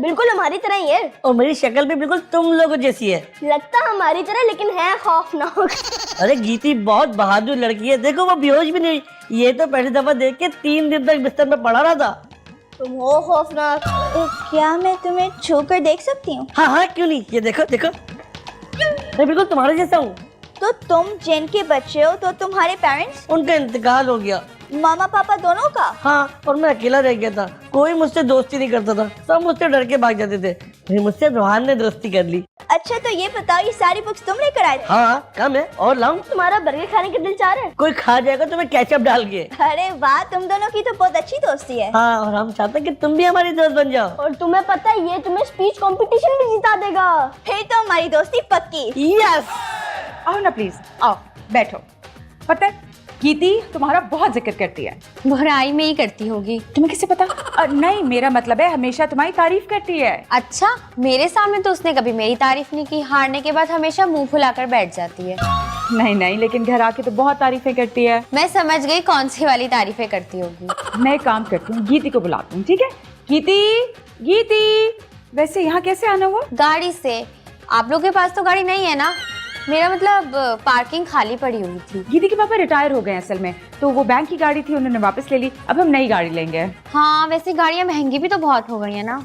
बिल्कुल हमारी तरह ही है और मेरी शक्ल भी बिल्कुल तुम लोगों जैसी है। लगता हमारी तरह लेकिन है खौफनाक। अरे गीती बहुत बहादुर लड़की है, देखो वो बेहोश भी नहीं। ये तो पहली दफा देख के 3 दिन तक बिस्तर में पड़ा रहा था। तुम हो खौफनाक। क्या मैं तुम्हें छूकर देख सकती हूँ? हाँ हाँ क्यों नहीं, ये देखो देखो, मैं बिल्कुल तुम्हारे जैसा हूँ। तो तुम जिनके बच्चे हो तो तुम्हारे पेरेंट्स? उनका इंतकाल हो गया। मामा पापा दोनों का? हाँ, और मैं अकेला रह गया था, कोई मुझसे दोस्ती नहीं करता था, सब मुझसे डर के भाग जाते थे। फिर मुझसे रोहान ने दोस्ती कर ली। अच्छा तो ये बताओ, ये सारी बुक्स तुम लेकर आए थे? हाँ कम है, और लाऊं? तुम्हारा बर्गर खाने का दिल चाह रहा है? कोई खा जाएगा तो मैं केचप डाल के। अरे वाह, तुम दोनों की तो बहुत अच्छी दोस्ती है। हाँ, और हम चाहते हैं कि तुम भी हमारी दोस्त बन जाओ। और तुम्हें पता है ये तुम्हें स्पीच कंपटीशन भी जिता देगा। फिर तो हमारी दोस्ती पक्की। यस। आओ ना प्लीज, आओ बैठो। पता है गीती तुम्हारा बहुत जिक्र करती है। बुराई में ही करती होगी। तुम्हें कैसे पता? नहीं, मेरा मतलब है हमेशा तुम्हारी तारीफ करती है। अच्छा, मेरे सामने तो उसने कभी मेरी तारीफ नहीं की, हारने के बाद हमेशा मुंह फुलाकर बैठ जाती है। नहीं नहीं, लेकिन घर आके तो बहुत तारीफें करती है। मैं समझ गई कौन सी वाली तारीफें करती होगी। मैं एक काम करती हूँ, गीती को बुलाती हूँ, ठीक है? गीती, गीती, वैसे यहाँ कैसे आना हुआ? गाड़ी से। आप लोग के पास तो गाड़ी नहीं है ना? मेरा मतलब पार्किंग खाली पड़ी हुई थी। गीती के पापा रिटायर हो गए असल में, तो वो बैंक की गाड़ी थी, उन्होंने वापस ले ली। अब हम नई गाड़ी लेंगे। हाँ, वैसे गाड़ियाँ महंगी भी तो बहुत हो गई है ना।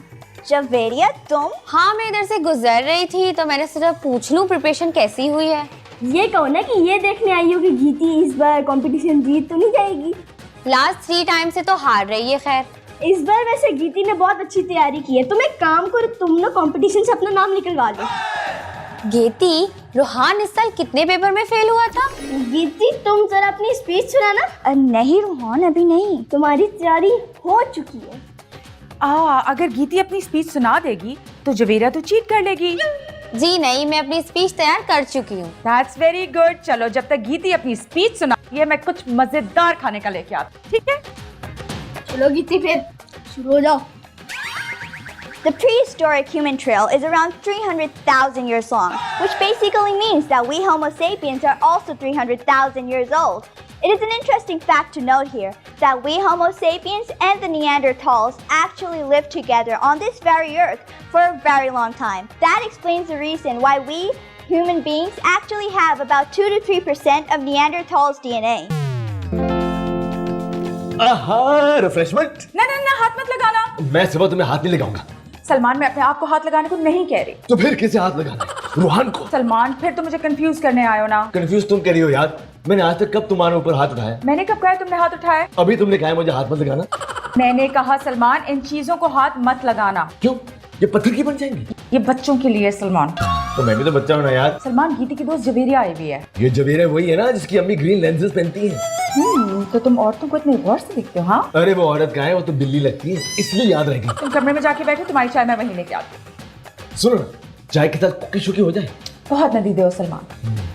जवेरिया तुम? हाँ, मैं इधर से गुजर रही थी तो मैंने सोचा पूछ लूँ प्रिपरेशन कैसी हुई है। ये कहो ना कि ये देखने आई हो कि गीती इस बार कंपटीशन जीत तो नहीं जाएगी। लास्ट 3 टाइम से तो हार रही है। खैर इस बार वैसे गीती ने बहुत अच्छी तैयारी की है। तुम एक काम करो, तुम ना कंपटीशन से अपना नाम निकलवा लो। गीती, रोहान इस साल कितने पेपर में फेल हुआ था? गीती तुम जरा अपनी स्पीच सुनाना। नहीं रोहन, अभी नहीं। तुम्हारी तैयारी हो चुकी है। अगर गीती अपनी स्पीच सुना देगी तो जवेरा तो चीट कर लेगी। जी नहीं, मैं अपनी स्पीच तैयार कर चुकी हूँ। That's very good। चलो जब तक गीती अपनी स्पीच सुनाती है, मैं कुछ मजेदार खाने का लेके आती हूँ, ठीक है? चलो गीती फिर शुरू हो जाओ। The prehistoric human trail is around 300,000 years long, which basically means that we Homo sapiens are also 300,000 years old. It is an interesting fact to note here that we Homo sapiens and the Neanderthals actually lived together on this very earth for a very long time. That explains the reason why we human beings actually have about 2 to 3% of Neanderthals' DNA. आहा, refreshment. ना ना ना, हाथ मत लगाना। मैं सुबह तुम्हें हाथ नहीं लगाऊंगा। सलमान, मैं अपने आप को हाथ लगाने को नहीं कह रही। तो फिर किसे हाथ लगाना है? रोहान को। सलमान, फिर तो मुझे कंफ्यूज करने आए हो ना। कंफ्यूज तुम कर रही हो यार। मैंने आज तक कब तुम्हारे ऊपर हाथ उठाया? मैंने कब कहा तुमने हाथ उठाया? अभी तुमने कहा है मुझे हाथ मत लगाना। मैंने कहा सलमान, इन चीजों को हाथ मत लगाना। क्यों? ये पत्थर की बन जाएंगी? ये बच्चों के लिए सलमान। तो मैं भी तो बच्चा हूं ना यार। सलमान, गीती की दोस्त जवेरिया आई हुई है। ये जवेरा वही है ना जिसकी अम्मी ग्रीन लेंसेज पहनती है। तो तुम औरतों को इतने गौर से देखते हो? हाँ, अरे वो औरत का है, वो तो बिल्ली लगती है, इसलिए याद रहेगी। तुम कमरे में जाके बैठो, तुम्हारी चाय मैं वहीं लेके आती हूँ। सुनो ना, चाय के साथ कुकी शुकी हो जाए। बहुत नदी दे हो सलमान।